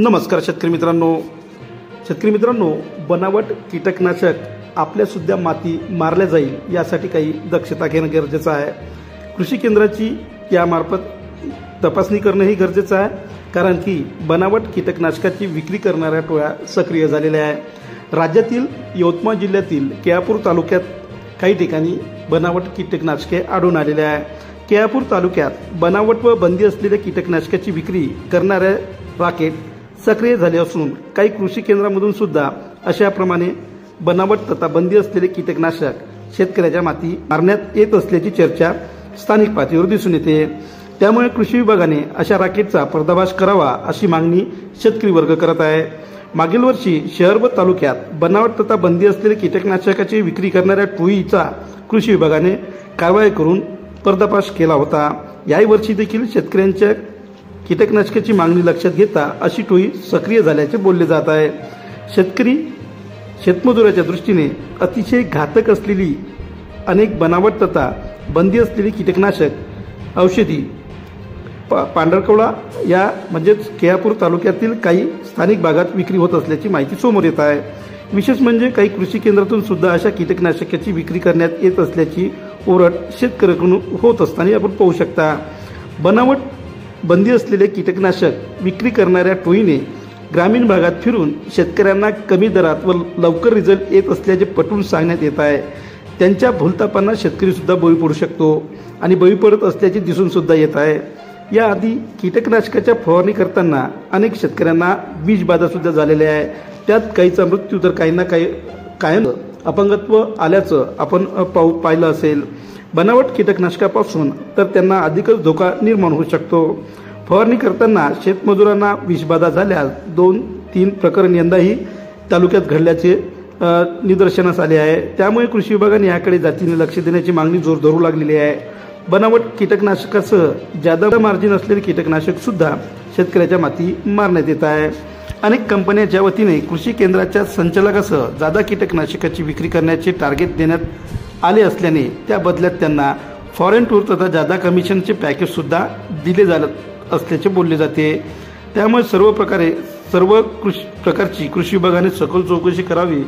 नमस्कार शेतकरी मित्रांनो, बनावट कीटकनाशक आपल्यासुद्धा माती मारल्या जाईल यासाठी काही दक्षता घेणं गरजेचं आहे। कृषी केंद्राची यामार्फत तपासणी करणं ही गरजेचं आहे, कारण की बनावट कीटकनाशकाची विक्री करणाऱ्या टोळ्या सक्रिय झालेल्या आहे। राज्यातील यवतमाळ जिल्ह्यातील केळापूर तालुक्यात काही ठिकाणी बनावट कीटकनाशके आढळून आलेले आहे। केळापूर तालुक्यात बनावट व बंदी असलेल्या कीटकनाशकाची विक्री करणाऱ्या राकेट सक्रिय झाले असून काही कृषी केंद्रामधून सुद्धा अशाप्रमाणे बनावट तथा बंदी असलेले कीटकनाशक शेतकऱ्याच्या माती मारण्यात येत असल्याची चर्चा स्थानिक पातळीवर दिसून येते। त्यामुळे कृषी विभागाने अशा राकेटचा पर्दाफाश करावा अशी मागणी शेतकरी वर्ग करत आहे। मागील वर्षी शहर व तालुक्यात बनावट तथा बंदी असलेले कीटकनाशकाची विक्री करणाऱ्या टोळीचा कृषी विभागाने कारवाई करून पर्दाफाश केला होता। याही वर्षी देखील शेतकऱ्यांच्या कीटकनाशकाची मागणी लक्षात घेता अशी टोळी सक्रिय झाल्याचे बोलले जात आहे। शेतकरी शेतमजुराच्या दृष्टीने अतिशय घातक असलेली अनेक बनावट तथा बंदी असलेली कीटकनाशक औषधी पांढरकवडा या म्हणजेच केळापूर तालुक्यातील काही स्थानिक भागात विक्री होत असल्याची माहिती समोर येत आहे। विशेष म्हणजे काही कृषी केंद्रातून सुद्धा अशा कीटकनाशकाची विक्री करण्यात येत असल्याची ओरड शेतकऱ्यांकडून होत असताना आपण पाहू शकता। बनावट बंदी असलेले कीटकनाशक विक्री करणाऱ्या टोळीने ग्रामीण भागात फिरून शेतकऱ्यांना कमी दरात व लवकर रिझल्ट येत असल्याचे पटवून सांगण्यात येत आहे। त्यांच्या भूलथापांना शेतकरी सुद्धा बळी पडू शकतो आणि बळी पडत असल्याचे दिसून सुद्धा येत आहे। याआधी कीटकनाशकाच्या फवारणी करताना अनेक शेतकऱ्यांना विषबाधा सुद्धा झालेल्या आहे। त्यात काहीचा मृत्यू तर काहींना कायम अपंगत्व आल्याचं आपण पाहिलं असेल। बनावट कीटकनाशकापासून तर त्यांना अधिकच धोका निर्माण होऊ शकतो। फवारणी करताना शेतमजुरांना विषबाधा झाल्यास 2-3 प्रकरण यंदाही तालुक्यात घडल्याचे निदर्शनास आले आहे। त्यामुळे कृषी विभागाने याकडे जातीने लक्ष देण्याची मागणी जोर धरू लागलेली आहे। बनावट कीटकनाशकासह जादा मार्जिन असलेले कीटकनाशक सुद्धा शेतकऱ्याच्या माती मारण्यात येत आहे। अनेक कंपन्यांच्या वतीने कृषी केंद्राच्या संचालकासह जादा कीटकनाशकाची विक्री करण्याचे टार्गेट देण्यात आले असल्याने त्या बदल्यात त्यांना फॉरेन टूर तथा जादा कमिशनचे पॅकेज सुद्धा दिले जात असल्याचे बोलले जाते। त्यामुळे सर्व प्रकारची कृषी विभागाने सखोल चौकशी करावी